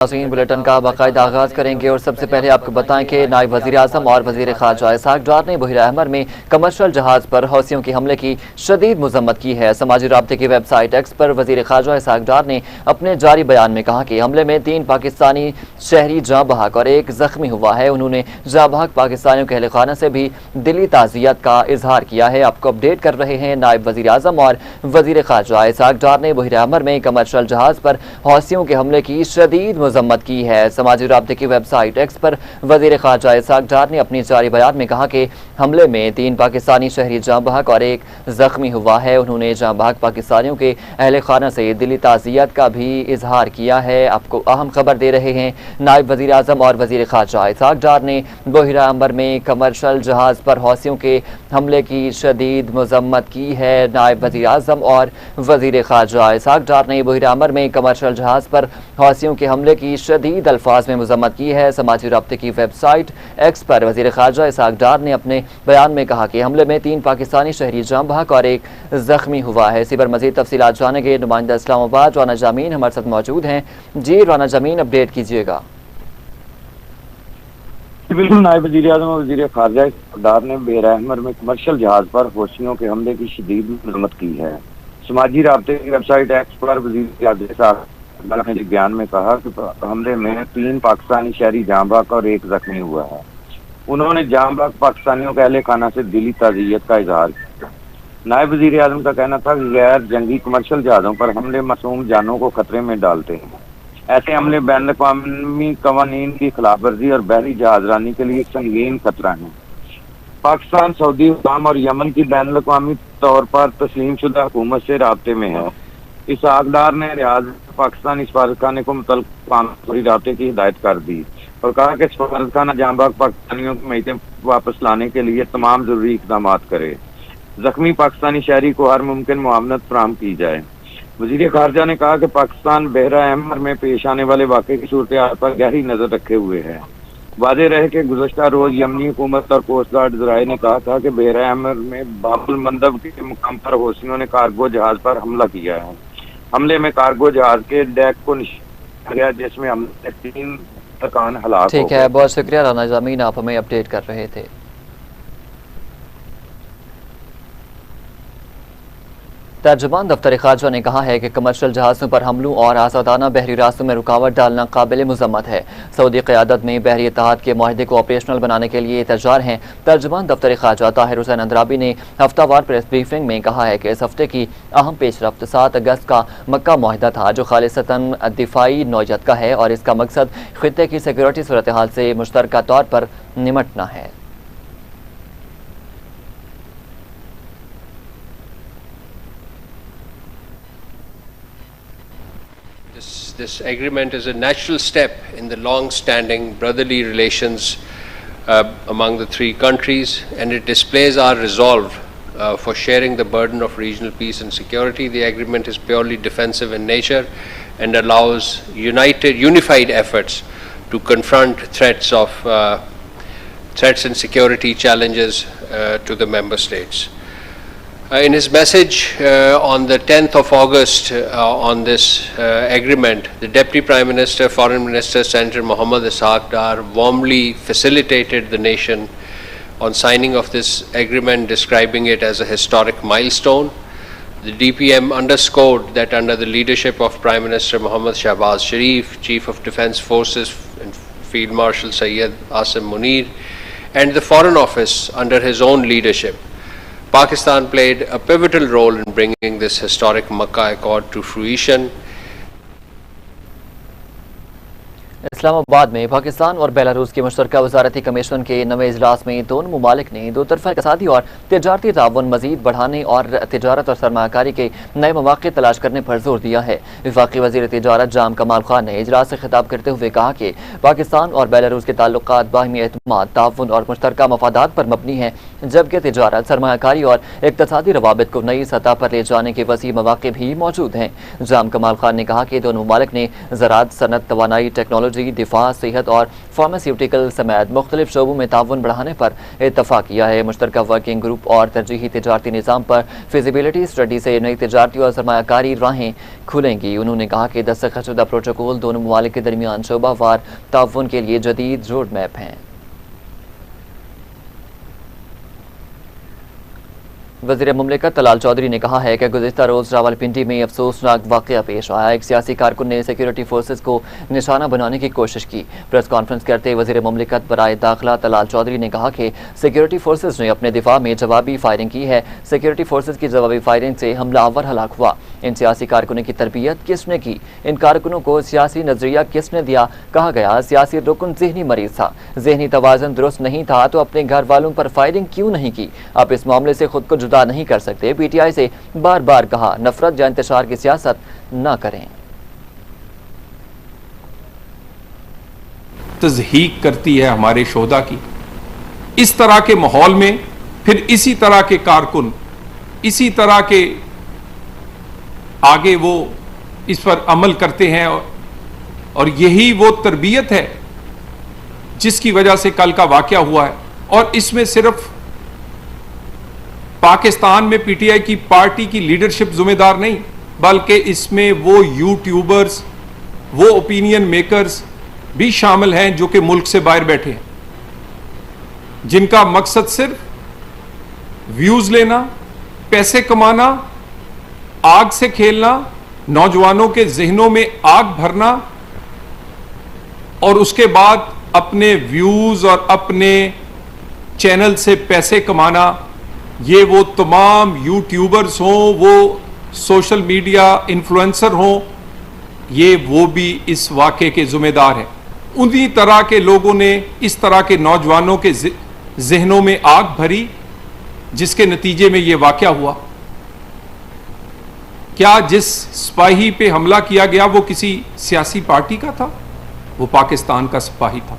Bulletin کا باقاعدہ آغاز کریں گے اور سب سے پہلے آپ کو بتائیں کہ نائب وزیر اعظم اور وزیر خارجہ اسحاق ڈار نے بحیرہ احمر میں کمرشل جہاز پر حوثیوں کے حملے کی شدید مذمت کی ہے۔ سماجی رابطے کی ویب سائٹ ایکس پر وزیر خارجہ اسحاق ڈار نے اپنے جاری بیان میں کہا کہ حملے میں 3 پاکستانی شہری جاں بحق اور 1 زخمی ہوا ہے۔ انہوں نے جاں بحق پاکستانیوں کے اہل خانہ سے بھی دلی تعزیت کا اظہار کیا ہے۔ آپ کو اپڈیٹ کر رہے ہیں نائب وزیر اعظم اور وزیر خارجہ اسحاق ڈار نے بحیرہ احمر میں کمرشل جہاز پر حوثیوں کے حملے کی شدید مذمت کی ہے۔ سماجی رابطے کی ویب سائٹ ایکس پر وزیر خارجہ اسحاق ڈار نے اپنی جاری بیان میں کہا کہ حملے میں 3 پاکستانی شہری جاں بحق اور 1 زخمی ہوا ہے۔ انہوں نے جاں بحق پاکستانیوں کے اہل خانہ سے دلی تعزیت کا بھی اظہار کیا ہے۔ آپ کو اہم خبر دے رہے ہیں نائب وزیر اعظم اور وزیر خارجہ اسحاق ڈار نے بحیرہ احمر میں کمرشل جہاز پر حوثیوں کے حملے کی شدید مذمت کی ہے۔ نائب وزیر اعظم اور وزیر خارجہ اسحاق ڈار نے بحیرہ احمر میں کمرشل جہاز پر حوثیوں کے حملے کی شدید الفاظ میں مذمت کی ہے۔ سماجی رابطے کی ویب سائٹ ایکس پر وزیر خارجہ اسحاق ڈار نے اپنے بیان میں کہا کہ حملے میں 3 پاکستانی شہری جاں بحق اور 1 زخمی ہوا ہے۔ اسی پر مزید تفصیلات جانیں گے نمائندہ اسلام آباد رانا جامین ہمارے ساتھ موجود ہیں۔ جی رانا جامین، اپڈیٹ کیجیے گا۔ بالکل، نائب وزیر اعظم اور وزیر خارجہ ڈار نے بحیرہ احمر میں کمرشل جہاز پر حوثیوں کے حملے کی شدید مذمت کی ہے۔ سماجی رابطے کی ویب سائٹ ایکس پر وزیر اعظم نے بیان میں کہا کہ حملے میں 3 پاکستانی شہری جاں بحق اور 1 زخمی ہوا ہے۔ انہوں نے جاں بحق پاکستانیوں کے اہل خانہ سے دلی تعزیت کا اظہار کیا۔ نائب وزیر اعظم کا کہنا تھا کہ غیر جنگی کمرشل جہازوں پر حملے معصوم جانوں کو خطرے میں ڈالتے ہیں۔ ایسے حملے بین الاقوامی قوانین کی خلاف ورزی اور بحری جہاز رانی کے لیے سنگین خطرہ ہیں۔ پاکستان، سعودی حکام اور یمن کی بین الاقوامی طور پر تسلیم شدہ حکومت سے رابطے میں ہے۔ اسحاق ڈار نے ریاض پاکستانی سفارتخانے کو متعلقہ فوری رابطے کی ہدایت کر دی اور کہا کہ سفارتخانہ جاں بحق پاکستانیوں کو میتیں واپس لانے کے لیے تمام ضروری اقدامات کرے۔ زخمی پاکستانی شہری کو ہر ممکن معاونت فراہم کی جائے۔ وزیر خارجہ نے کہا کہ پاکستان بحیرہ احمر میں پیش آنے والے واقعے کی صورتحال پر گہری نظر رکھے ہوئے ہے۔ واضح رہے کہ گزشتہ روز یمنی حکومت اور کوسٹ گارڈ ذرائع نے کہا تھا کہ بحیرہ احمر میں باب المندب کے مقام پر حوثیوں نے کارگو جہاز پر حملہ کیا ہے۔ حملے میں کارگو جہاز کے ڈیک کو نشان گیا جس میں 3 ارکان ہلاک ہو گئے۔ ٹھیک ہے، بہت شکریہ رانا جامین، آپ ہمیں اپڈیٹ کر رہے تھے۔ ترجمان دفتر خارجہ نے کہا ہے کہ کمرشل جہازوں پر حملوں اور آزادانہ بحری راستوں میں رکاوٹ ڈالنا قابل مذمت ہے۔ سعودی قیادت میں بحری اتحاد کے معاہدے کو آپریشنل بنانے کے لیے تیار ہیں۔ ترجمان دفتر خارجہ طاہر حسین اندرابی نے ہفتہ وار پریس بریفنگ میں کہا ہے کہ اس ہفتے کی اہم پیش رفت 7 اگست کا مکہ معاہدہ تھا جو خالصتاً دفاعی نوعیت کا ہے اور اس کا مقصد خطے کی سیکورٹی صورتحال سے مشترکہ طور پر نمٹنا ہے۔ This agreement is a natural step in the long-standing brotherly relations among the 3 countries, and it displays our resolve for sharing the burden of regional peace and security. The agreement is purely defensive in nature and allows unified efforts to confront threats and security challenges to the member states. In his message on the 10th of August on this agreement, the Deputy Prime Minister, Foreign Minister, Senator Mohammad Ishaq Dar warmly facilitated the nation on signing of this agreement, describing it as a historic milestone. The DPM underscored that under the leadership of Prime Minister Mohammad Shahbaz Sharif, Chief of Defence Forces and Field Marshal Syed Asim Munir, and the Foreign Office under his own leadership, Pakistan played a pivotal role in bringing this historic Makkah Accord to fruition. اسلام آباد میں پاکستان اور Belarus کی مشترکہ وزارتی commission کے نویں اجلاس میں دونوں ممالک نے 2 طرفہ اقتصادی اور تجارتی تعاون مزید بڑھانے اور تجارت اور سرمایہ کاری کے نئے مواقع تلاش کرنے پر زور دیا ہے۔ وفاقی وزیر تجارت جام کمال خان نے اجلاس سے خطاب کرتے ہوئے کہا کہ پاکستان اور بیلاروس کے تعلقات باہمی اعتماد، تعاون اور مشترکہ مفادات پر مبنی ہیں، جبکہ تجارت، سرمایہ کاری اور اقتصادی روابط کو نئی سطح پر لے جانے کے وسیع مواقع بھی موجود ہیں۔ جام کمال خان نے کہا کہ دونوں ممالک نے زراعت، صنعت، توانائی، ٹیکنالوجی، بجلی، دفاع، صحت اور فارماسیوٹیکل سمیت مختلف شعبوں میں تعاون بڑھانے پر اتفاق کیا ہے۔ مشترکہ ورکنگ گروپ اور ترجیحی تجارتی نظام پر فیزیبلٹی اسٹڈی سے نئی تجارتی اور سرمایہ کاری راہیں کھلیں گی۔ انہوں نے کہا کہ دستخط شدہ پروٹوکول دونوں ممالک کے درمیان شعبہ وار تعاون کے لیے جدید روڈ میپ ہیں۔ وزیر مملکت طلال چودھری نے کہا ہے کہ گزشتہ روز راولپنڈی میں افسوسناک واقعہ پیش آیا۔ ایک سیاسی کارکن نے سیکیورٹی فورسز کو نشانہ بنانے کی کوشش کی۔ پریس کانفرنس کرتے وزیر مملکت برائے داخلہ طلال چودھری نے کہا کہ سیکیورٹی فورسز نے اپنے دفاع میں جوابی فائرنگ کی ہے۔ سیکیورٹی فورسز کی جوابی فائرنگ سے حملہ آور ہلاک ہوا۔ ان سیاسی کارکنوں کی تربیت کس نے کی؟ ان کارکنوں کو سیاسی نظریہ کس نے دیا؟ کہا گیا سیاسی رکن ذہنی مریض تھا، ذہنی توازن درست نہیں تھا تو اپنے گھر والوں پر فائرنگ کیوں نہیں کی؟ آپ اس معاملے سے خود کو جدا نہیں کر سکتے۔ پی ٹی آئی سے بار بار کہا نفرت یا انتشار کی سیاست نہ کریں۔ تضحیک کرتی ہے ہمارے شہداء کی۔ اس طرح کے ماحول میں پھر اسی طرح کے کارکن اسی طرح کے آگے وہ اس پر عمل کرتے ہیں، اور یہی وہ تربیت ہے جس کی وجہ سے کل کا واقعہ ہوا ہے۔ اور اس میں صرف پاکستان میں پی ٹی آئی کی پارٹی کی لیڈرشپ ذمہ دار نہیں، بلکہ اس میں وہ یوٹیوبرز، وہ اوپینین میکرز بھی شامل ہیں جو کہ ملک سے باہر بیٹھے ہیں، جن کا مقصد صرف ویوز لینا، پیسے کمانا، آگ سے کھیلنا، نوجوانوں کے ذہنوں میں آگ بھرنا، اور اس کے بعد اپنے ویوز اور اپنے چینل سے پیسے کمانا۔ یہ وہ تمام یوٹیوبرز ہوں، وہ سوشل میڈیا انفلوئنسر ہوں، یہ وہ بھی اس واقعے کے ذمہ دار ہیں۔ انہی طرح کے لوگوں نے اس طرح کے نوجوانوں کے ذہنوں میں آگ بھری، جس کے نتیجے میں یہ واقعہ ہوا۔ کیا جس سپاہی پہ حملہ کیا گیا وہ کسی سیاسی پارٹی کا تھا؟ وہ پاکستان کا سپاہی تھا،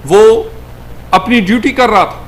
وہ اپنی ڈیوٹی کر رہا تھا۔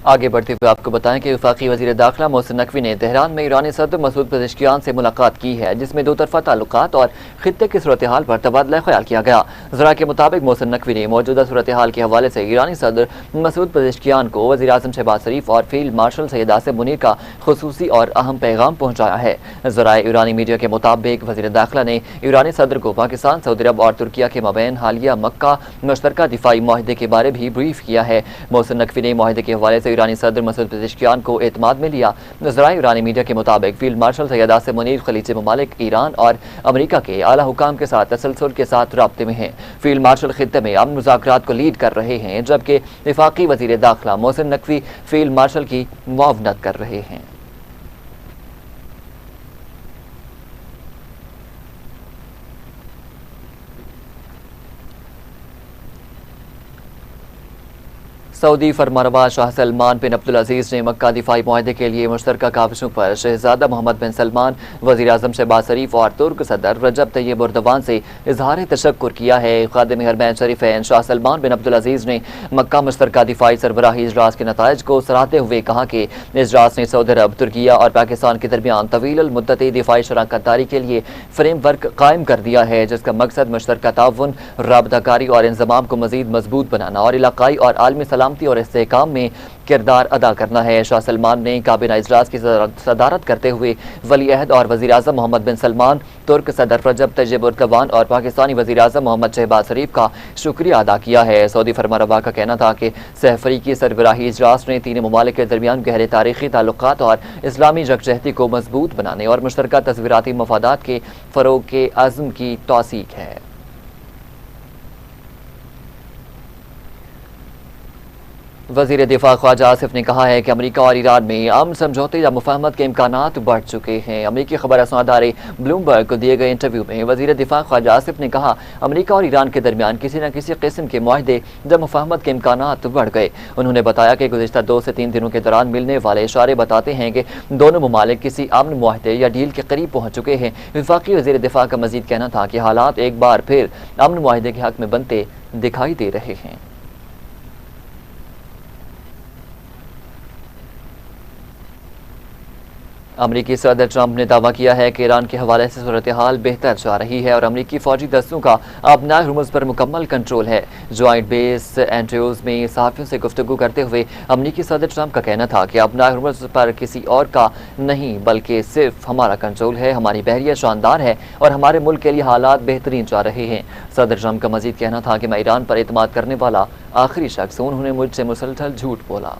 آگے بڑھتے ہوئے آپ کو بتائیں کہ وفاقی وزیر داخلہ محسن نقوی نے تہران میں ایرانی صدر مسعود پزشکیان سے ملاقات کی ہے، جس میں دو طرفہ تعلقات اور خطے کی صورتحال پر تبادلہ خیال کیا گیا۔ ذرائع کے مطابق محسن نقوی نے موجودہ صورتحال کے حوالے سے ایرانی صدر مسعود پزشکیان کو وزیر اعظم شہباز شریف اور فیلڈ مارشل سید آصف منیر کا خصوصی اور اہم پیغام پہنچایا ہے۔ ذرائع ایرانی میڈیا کے مطابق وزیر داخلہ نے ایرانی صدر کو پاکستان، سعودی عرب اور ترکیہ کے مابین حالیہ مکہ مشترکہ دفاعی معاہدے کے بارے بھی بریف کیا ہے۔ محسن نقوی نے معاہدے کے حوالے سے ایرانی صدر مسعود پزشکیان کو اعتماد میں لیا۔ ذرائع ایرانی میڈیا کے مطابق فیلڈ مارشل سید آصف منیر خلیج ممالک، ایران اور امریکہ کے اعلیٰ حکام کے ساتھ تسلسل کے ساتھ رابطے میں ہیں۔ فیلڈ مارشل خطے میں امن مذاکرات کو لیڈ کر رہے ہیں، جبکہ وفاقی وزیر داخلہ محسن نقوی فیلڈ مارشل کی معاونت کر رہے ہیں۔ سعودی فرمانروا شاہ سلمان بن عبدالعزیز نے مکہ دفاعی معاہدے کے لیے مشترکہ کاوشوں پر شہزادہ محمد بن سلمان، وزیر اعظم شہباز شریف اور ترک صدر رجب طیب اردوان سے اظہار تشکر کیا ہے۔ خادم حرمین شریفین شاہ سلمان بن عبدالعزیز نے مکہ مشترکہ دفاعی سربراہی اجلاس کے نتائج کو سراہتے ہوئے کہا کہ اجلاس نے سعودی عرب، ترکیہ اور پاکستان کے درمیان طویل المدتی دفاعی شراکت داری کے لیے فریم ورک قائم کر دیا ہے، جس کا مقصد مشترکہ تعاون، رابطہ کاری اور انضمام کو مزید مضبوط بنانا اور علاقائی اور عالمی سلامتی اور استحکام میں کردار ادا کرنا ہے۔ شاہ سلمان نے کابینہ اجلاس کی صدارت کرتے ہوئے ولی عہد اور وزیر اعظم محمد بن سلمان، ترک صدر رجب طیب اردوان اور پاکستانی وزیر اعظم محمد شہباز شریف کا شکریہ ادا کیا ہے۔ سعودی فرمانروا کا کہنا تھا کہ سہ افریقی سربراہی اجلاس نے تینوں ممالک کے درمیان گہرے تاریخی تعلقات اور اسلامی یکجہتی کو مضبوط بنانے اور مشترکہ تصویراتی مفادات کے فروغ کے عزم کی توثیق ہے۔ وزیر دفاع خواجہ آصف نے کہا ہے کہ امریکہ اور ایران میں امن سمجھوتے یا مفاہمت کے امکانات بڑھ چکے ہیں۔ امریکی خبر رساں ادارے بلومبرگ کو دیے گئے انٹرویو میں وزیر دفاع خواجہ آصف نے کہا امریکہ اور ایران کے درمیان کسی نہ کسی قسم کے معاہدے یا مفاہمت کے امکانات بڑھ گئے۔ انہوں نے بتایا کہ گزشتہ 2 سے 3 دنوں کے دوران ملنے والے اشارے بتاتے ہیں کہ دونوں ممالک کسی امن معاہدے یا ڈیل کے قریب پہنچ چکے ہیں۔ وفاقی وزیر دفاع کا مزید کہنا تھا کہ حالات ایک بار پھر امن معاہدے کے حق میں بنتے دکھائی دے رہے ہیں۔ امریکی صدر ٹرمپ نے دعویٰ کیا ہے کہ ایران کے حوالے سے صورتحال بہتر جا رہی ہے اور امریکی فوجی دستوں کا اب ناگرمز پر مکمل کنٹرول ہے۔ جوائنٹ بیس اینڈریوز میں صحافیوں سے گفتگو کرتے ہوئے امریکی صدر ٹرمپ کا کہنا تھا کہ اب ناگرمز پر کسی اور کا نہیں بلکہ صرف ہمارا کنٹرول ہے، ہماری بحریہ شاندار ہے اور ہمارے ملک کے لیے حالات بہترین جا رہے ہیں۔ صدر ٹرمپ کا مزید کہنا تھا کہ میں ایران پر اعتماد کرنے والا آخری شخص ہوں، انہوں نے مجھ سے مسلسل جھوٹ بولا۔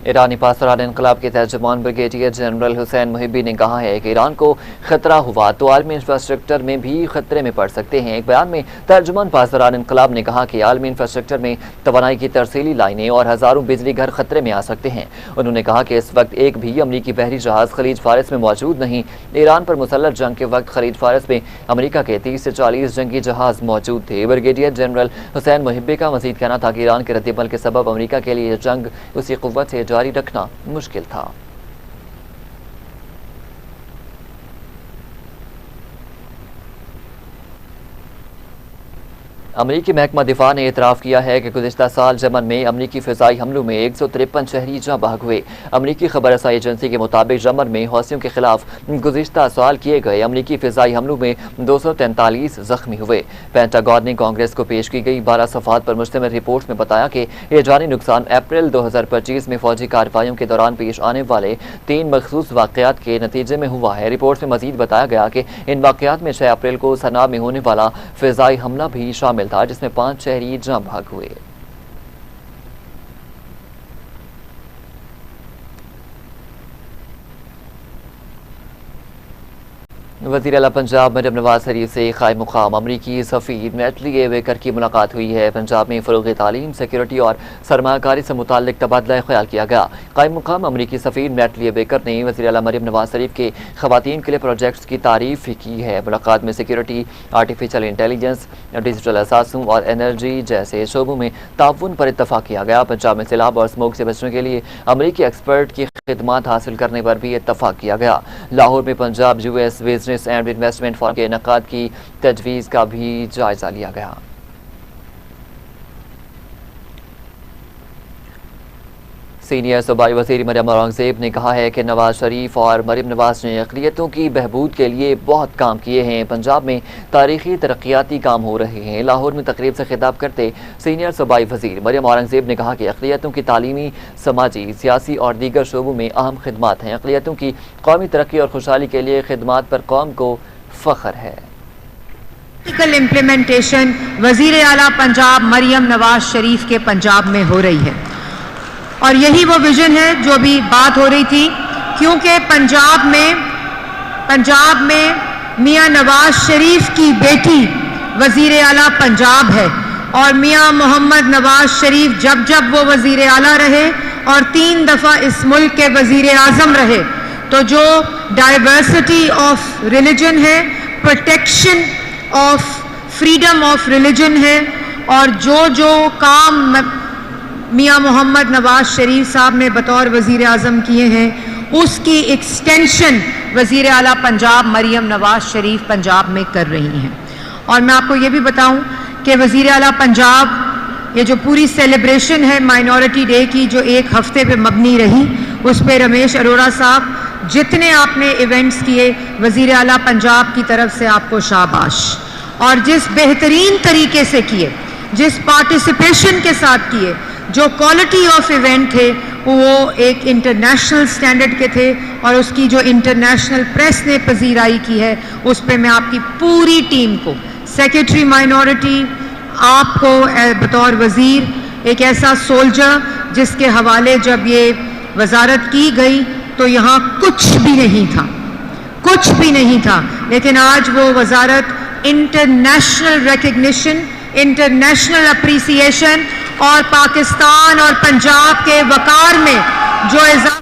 ایرانی پاسداران انقلاب کے ترجمان بریگیڈیئر جنرل حسین محبی نے کہا ہے کہ ایران کو خطرہ ہوا تو عالمی انفراسٹرکچر میں بھی خطرے میں پڑ سکتے ہیں۔ ایک بیان میں ترجمان پاسداران انقلاب نے کہا کہ عالمی انفراسٹرکچر میں توانائی کی ترسیلی لائنیں اور ہزاروں بجلی گھر خطرے میں آ سکتے ہیں۔ انہوں نے کہا کہ اس وقت ایک بھی امریکی بحری جہاز خلیج فارس میں موجود نہیں۔ ایران پر مسلح جنگ کے وقت خلیج فارس میں امریکہ کے 30 سے 40 جنگی جہاز موجود تھے۔ بریگیڈیئر جنرل حسین محبی کا مزید کہنا تھا کہ ایران کے رد عمل کے سبب امریکہ کے لیے جنگ اسی قوت سے جاری رکھنا مشکل تھا۔ امریکی محکمہ دفاع نے اعتراف کیا ہے کہ گزشتہ سال یمن میں امریکی فضائی حملوں میں 153 شہری جاں بحق ہوئے۔ امریکی خبر رسائی ایجنسی کے مطابق یمن میں حوثیوں کے خلاف گزشتہ سال کیے گئے امریکی فضائی حملوں میں 243 زخمی ہوئے۔ پینٹاگون نے کانگریس کو پیش کی گئی 12 صفحات پر مشتمل رپورٹ میں بتایا کہ یہ جانی نقصان اپریل 2025 میں فوجی کارروائیوں کے دوران پیش آنے والے 3 مخصوص واقعات کے نتیجے میں ہوا ہے۔ رپورٹ میں مزید بتایا گیا کہ ان واقعات میں 6 اپریل کو صنعاء میں ہونے والا فضائی حملہ بھی شامل تھا جس میں 5 شہری جاں بحق ہوئے۔ وزیر اعلیٰ پنجاب مریم نواز شریف سے قائم مقام امریکی سفیر نیٹلی اے بیکر کی ملاقات ہوئی ہے۔ پنجاب میں فروغ تعلیم، سیکیورٹی اور سرمایہ کاری سے متعلق تبادلہ خیال کیا گیا۔ قائم مقام امریکی سفیر نیٹلی اے بیکر نے وزیر اعلیٰ مریم نواز شریف کے خواتین کے لیے پروجیکٹس کی تعریف کی ہے۔ ملاقات میں سیکیورٹی، آرٹیفیشل انٹیلیجنس، ڈیجیٹل اثاثوں اور انرجی جیسے شعبوں میں تعاون پر اتفاق کیا گیا۔ پنجاب میں سیلاب اور اسموگ سے بچنے کے لیے امریکی ایکسپرٹ کی خدمات حاصل کرنے پر بھی اتفاق کیا گیا۔ لاہور میں Punjab U S business and investment forum کے انعقاد کی تجویز کا بھی جائزہ لیا گیا۔ سینئر صوبائی وزیر مریم اورنگزیب نے کہا ہے کہ نواز شریف اور مریم نواز نے اقلیتوں کی بہبود کے لیے بہت کام کیے ہیں۔ پنجاب میں تاریخی ترقیاتی کام ہو رہے ہیں۔ لاہور میں تقریب سے خطاب کرتے سینئر صوبائی وزیر مریم اورنگزیب نے کہا کہ اقلیتوں کی تعلیمی، سماجی، سیاسی اور دیگر شعبوں میں اہم خدمات ہیں۔ اقلیتوں کی قومی ترقی اور خوشحالی کے لیے خدمات پر قوم کو فخر ہے۔ امپلیمنٹیشن وزیر اعلیٰ پنجاب مریم نواز شریف کے پنجاب میں ہو رہی ہے اور یہی وہ ویژن ہے جو بھی بات ہو رہی تھی، کیونکہ پنجاب میں میاں نواز شریف کی بیٹی وزیر اعلیٰ پنجاب ہے اور میاں محمد نواز شریف جب وہ وزیر اعلیٰ رہے اور 3 دفعہ اس ملک کے وزیر اعظم رہے تو جو ڈائیورسٹی آف ریلیجن ہے، protection of freedom of religion ہے اور جو کام میاں محمد نواز شریف صاحب نے بطور وزیر اعظم کیے ہیں اس کی ایکسٹینشن وزیر اعلیٰ پنجاب مریم نواز شریف پنجاب میں کر رہی ہیں۔ اور میں آپ کو یہ بھی بتاؤں کہ وزیر اعلیٰ پنجاب یہ جو پوری سیلیبریشن ہے مائنورٹی ڈے کی جو 1 ہفتے پہ مبنی رہی، اس پہ رمیش اروڑا صاحب جتنے آپ نے ایونٹس کیے وزیر اعلیٰ پنجاب کی طرف سے آپ کو شاباش، اور جس بہترین طریقے سے کیے، جس پارٹیسپیشن کے ساتھ کیے، جو کوالٹی آف ایونٹ تھے وہ ایک انٹرنیشنل سٹینڈرڈ کے تھے اور اس کی جو انٹرنیشنل پریس نے پذیرائی کی ہے اس پہ میں آپ کی پوری ٹیم کو، سیکریٹری مائنورٹی، آپ کو بطور وزیر، ایک ایسا سولجر جس کے حوالے جب یہ وزارت کی گئی تو یہاں کچھ بھی نہیں تھا، لیکن آج وہ وزارت انٹرنیشنل ریکگنیشن، انٹرنیشنل اپریسیشن اور پاکستان اور پنجاب کے وقار میں جو اضافہ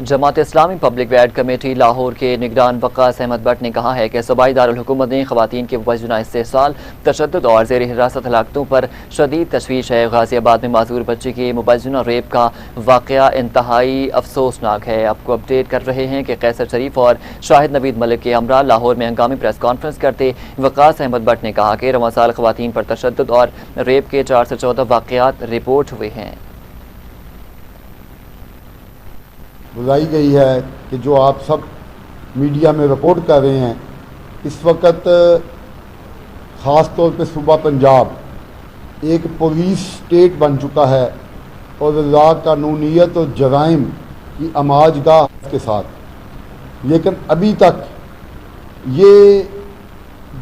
Jamaat Islami public Wade committee Lahore کے نگران وقاص احمد بٹ نے کہا ہے کہ صوبائی دارالحکومت نے خواتین کے مبینہ استحصال، تشدد اور زیر حراست ہلاکتوں پر شدید تشویش ہے۔ غازی آباد میں معذور بچی کے مبینہ ریپ کا واقعہ انتہائی افسوسناک ہے۔ آپ کو اپڈیٹ کر رہے ہیں کہ قیصر شریف اور شاہد نوید ملک کے ہمراہ لاہور میں ہنگامی پریس کانفرنس کرتے وقاص احمد بٹ نے کہا کہ رواں سال خواتین پر تشدد اور ریپ کے 414 واقعات رپورٹ ہوئے ہیں۔ بلائی گئی ہے کہ جو آپ سب میڈیا میں رپورٹ کر رہے ہیں، اس وقت خاص طور پہ صوبہ پنجاب ایک پولیس اسٹیٹ بن چکا ہے اور رضا قانونیت اور جرائم کی اماج گاہ کے ساتھ، لیکن ابھی تک یہ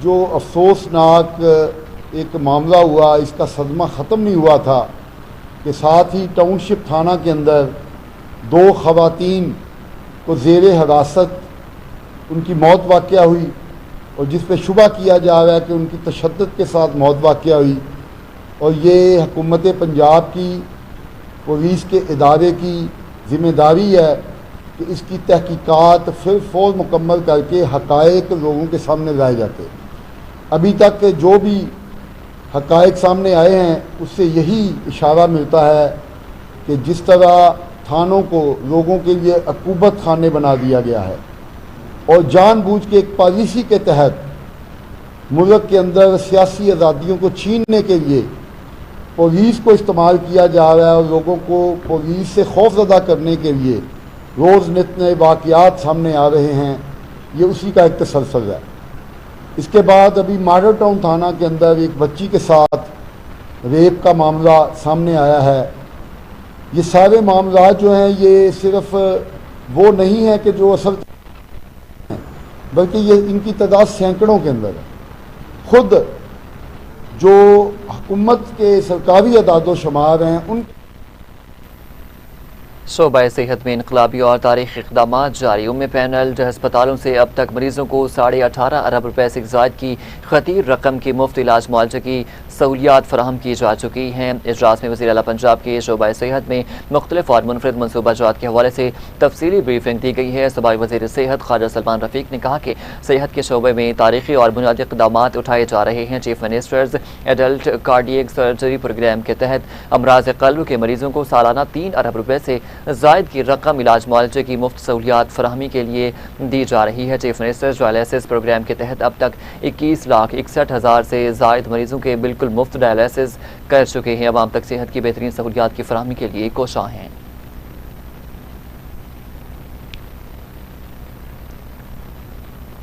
جو افسوسناک ایک معاملہ ہوا، اس کا صدمہ ختم نہیں ہوا تھا کہ ساتھ ہی ٹاؤن شپ تھانہ کے اندر 2 خواتین کو زیر حراست ان کی موت واقع ہوئی، اور جس پہ شبہ کیا جا رہا ہے کہ ان کی تشدد کے ساتھ موت واقع ہوئی، اور یہ حکومت پنجاب کی پولیس کے ادارے کی ذمہ داری ہے کہ اس کی تحقیقات فور مکمل کر کے حقائق لوگوں کے سامنے لائے جاتے۔ ابھی تک جو بھی حقائق سامنے آئے ہیں اس سے یہی اشارہ ملتا ہے کہ جس طرح تھانوں کو لوگوں کے لیے عقوبت خانے بنا دیا گیا ہے، اور جان بوجھ کے ایک پالیسی کے تحت ملک کے اندر سیاسی آزادیوں کو چھیننے کے لیے پولیس کو استعمال کیا جا رہا ہے، اور لوگوں کو پولیس سے خوف زدہ کرنے کے لیے روز نت نئے واقعات سامنے آ رہے ہیں۔ یہ اسی کا ایک تسلسل ہے۔ اس کے بعد ابھی ماڈل ٹاؤن تھانہ کے اندر ایک بچی کے ساتھ ریپ کا معاملہ سامنے آیا ہے۔ یہ سارے معاملات جو ہیں یہ صرف وہ نہیں ہے کہ جو اصل ہیں، بلکہ یہ ان کی تعداد سینکڑوں کے اندر ہے۔ خود جو حکومت کے سرکاری اعداد و شمار ہیں ان شعبہ صحت میں انقلابی اور تاریخی اقدامات جاری۔ پینل ہسپتالوں سے اب تک مریضوں کو 18.5 ارب روپے سے زائد کی خطیر رقم کی مفت علاج معالجے کی سہولیات فراہم کی جا چکی ہیں۔ اجلاس میں وزیر اعلیٰ پنجاب کے شعبہ صحت میں مختلف اور منفرد منصوبہ جات کے حوالے سے تفصیلی بریفنگ دی گئی ہے۔ صوبائی وزیر صحت خواجہ سلمان رفیق نے کہا کہ صحت کے شعبے میں تاریخی اور بنیادی اقدامات اٹھائے جا رہے ہیں۔ Chief minister's adult cardiac surgery programme کے تحت امراض قلب کے مریضوں کو سالانہ 3 ارب روپے سے زائد کی رقم علاج معالجے کی مفت سہولیات فراہمی کے لیے دی جا رہی ہے۔ چیف منسٹر ڈائلیسس پروگرام کے تحت اب تک 21,61,000 سے زائد مریضوں کے بالکل مفت ڈائلیسس کر چکے ہیں۔ عوام تک صحت کی بہترین سہولیات کی فراہمی کے لیے کوشاں ہیں۔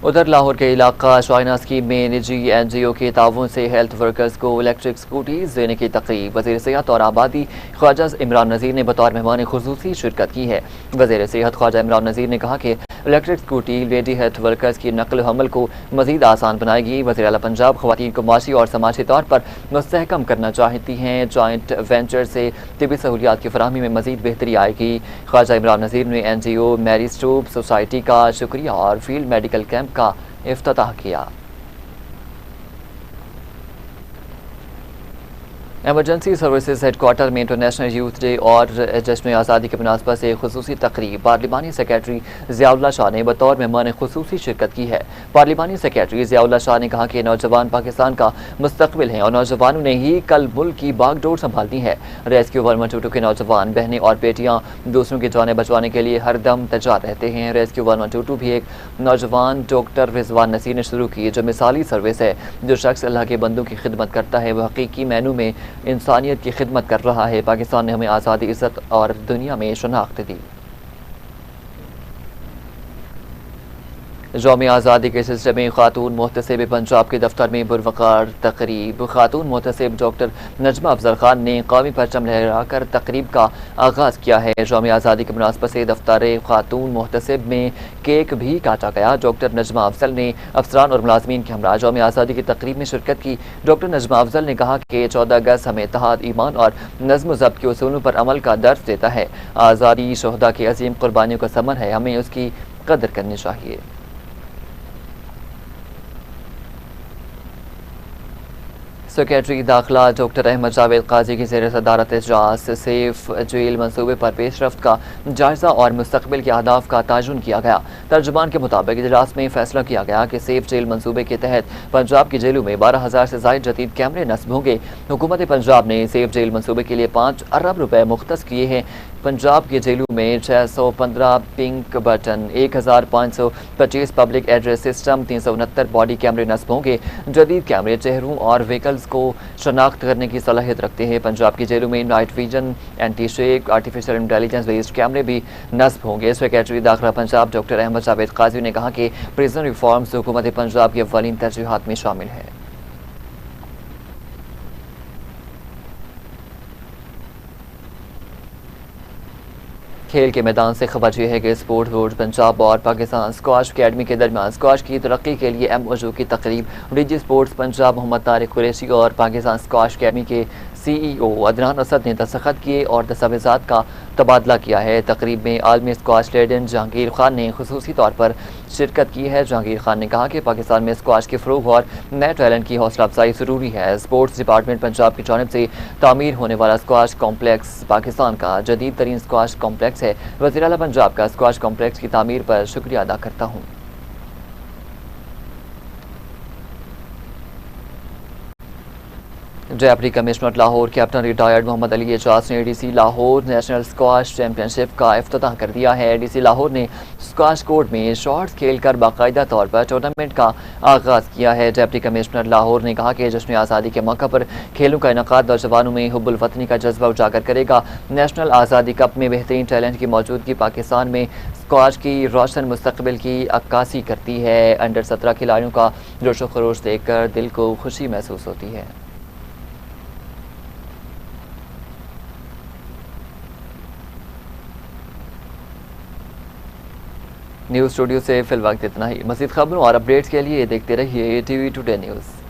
ادھر لاہور کے علاقہ شائنہ اسکیم میں نجی این جی او کے تعاون سے ہیلتھ ورکرز کو الیکٹرک سکوٹیز دینے کی تقریب وزیر صحت اور آبادی خواجہ عمران نذیر نے بطور مہمان خصوصی شرکت کی ہے۔ وزیر صحت خواجہ عمران نذیر نے کہا کہ الیکٹرک سکوٹی لیڈی ہیلتھ ورکرز کی نقل و حمل کو مزید آسان بنائے گی۔ وزیر اعلیٰ پنجاب خواتین کو معاشی اور سماجی طور پر مستحکم کرنا چاہتی ہیں۔ جوائنٹ وینچر سے طبی سہولیات کی فراہمی میں مزید بہتری آئے گی۔ خواجہ عمران نذیر نے این جی او میری اسٹوپ سوسائٹی کا شکریہ اور فیلڈ میڈیکل کیمپ کا افتتاح کیا۔ ایمرجنسی سروسز ہیڈ کوارٹر میں انٹرنیشنل یوتھ ڈے اور جشن آزادی کے مناسبت سے خصوصی تقریب پارلیمانی سیکریٹری ضیاء اللہ شاہ نے بطور مہمان خصوصی شرکت کی ہے۔ پارلیمانی سیکریٹری ضیاء اللہ شاہ نے کہا کہ نوجوان پاکستان کا مستقبل ہیں اور نوجوانوں نے ہی کل ملک کی باغ ڈور سنبھالنی ہے۔ ریسکیو 112 کے نوجوان بہنیں اور بیٹیاں دوسروں کی جانیں بچوانے کے لیے ہر دم تیار رہتے ہیں۔ ریسکیو 112 بھی ایک نوجوان ڈاکٹر رضوان نصیر نے شروع کی جو مثالی سروس ہے۔ جو شخص اللہ کے بندوں کی خدمت کرتا ہے وہ حقیقی معنوں میں انسانیت کی خدمت کر رہا ہے۔ پاکستان نے ہمیں آزادی، عزت اور دنیا میں شناخت دی۔ یوم آزادی کے سلسلے میں خاتون محتسب پنجاب کے دفتر میں بروقار تقریب۔ خاتون محتسب ڈاکٹر نجمہ افضل خان نے قومی پرچم لہرا کر تقریب کا آغاز کیا ہے۔ یوم آزادی کے مناسبت سے دفتر خاتون محتسب میں کیک بھی کاٹا گیا۔ ڈاکٹر نجمہ افضل نے افسران اور ملازمین کے ہمراہ یوم آزادی کی تقریب میں شرکت کی۔ ڈاکٹر نجمہ افضل نے کہا کہ 14 اگست ہمیں اتحاد، ایمان اور نظم و ضبط کے اصولوں پر عمل کا درس دیتا ہے۔ آزادی شہداء کی عظیم قربانیوں کا ثمر ہے، ہمیں اس کی قدر کرنی چاہیے۔ سیکریٹری داخلہ ڈاکٹر احمد جاوید قاضی کی زیر صدارت اجلاس سیف جیل منصوبے پر پیش رفت کا جائزہ اور مستقبل کے اہداف کا تعین کیا گیا۔ ترجمان کے مطابق اجلاس میں فیصلہ کیا گیا کہ سیف جیل منصوبے کے تحت پنجاب کی جیلوں میں 12,000 سے زائد جدید کیمرے نصب ہوں گے۔ حکومت پنجاب نے سیف جیل منصوبے کے لیے 5 ارب روپے مختص کیے ہیں۔ پنجاب کی جیلوں میں 615 pink button, 1525 public address system, 369 body کیمرے نصب ہوں گے۔ جدید کیمرے چہروں اور وہیکلز کو شناخت کرنے کی صلاحیت رکھتے ہیں۔ پنجاب کی جیلوں میں night vision, anti shake, artificial intelligence based کیمرے بھی نصب ہوں گے۔ سیکریٹری داخلہ پنجاب ڈاکٹر احمد جاوید قاضی نے کہا کہ پریزن ریفارمز حکومت پنجاب کی اولین ترجیحات میں شامل ہے۔ کھیل کے میدان سے خبر یہ ہے کہ اسپورٹ بورڈ پنجاب اور پاکستان اسکواش اکیڈمی کے درمیان اسکواش کی ترقی کے لیے MOU کی تقریب ڈی جی اسپورٹس پنجاب محمد طارق قریشی اور پاکستان اسکواش اکیڈمی کے CEO عدنان اسد نے دستخط کیے اور دستاویزات کا تبادلہ کیا ہے۔ تقریب میں عالمی اسکواش لیجنڈ جہانگیر خان نے خصوصی طور پر شرکت کی ہے۔ جہانگیر خان نے کہا کہ پاکستان میں اسکواش کے فروغ اور نئے ٹیلنٹ کی حوصلہ افزائی ضروری ہے۔ اسپورٹس ڈپارٹمنٹ پنجاب کی جانب سے تعمیر ہونے والا اسکواش کمپلیکس پاکستان کا جدید ترین اسکواش کمپلیکس ہے۔ وزیر اعلیٰ پنجاب کا اسکواش کمپلیکس کی تعمیر پر شکریہ ادا کرتا ہوں۔ Deputy commissioner Lahore captain retired Muhammad Ali Ijaz نے ADC Lahore national squash championship کا افتتاح کر دیا ہے۔ ADC لاہور نے اسکواش کورٹ میں شاٹس کھیل کر باقاعدہ طور پر ٹورنامنٹ کا آغاز کیا ہے۔ ڈپٹی کمشنر لاہور نے کہا کہ جشن آزادی کے موقع پر کھیلوں کا انعقاد نوجوانوں میں حب الوطنی کا جذبہ اجاگر کرے گا۔ نیشنل آزادی کپ میں بہترین ٹیلنٹ کی موجودگی پاکستان میں اسکواش کی روشن مستقبل کی عکاسی کرتی ہے۔ انڈر 17 کھلاڑیوں کا جوش و خروش دیکھ کر دل کو خوشی محسوس ہوتی ہے۔ نیوز اسٹوڈیو سے فی الوقت اتنا ہی۔ مزید خبروں اور اپڈیٹس کے لیے دیکھتے رہیے TV ٹوڈے نیوز۔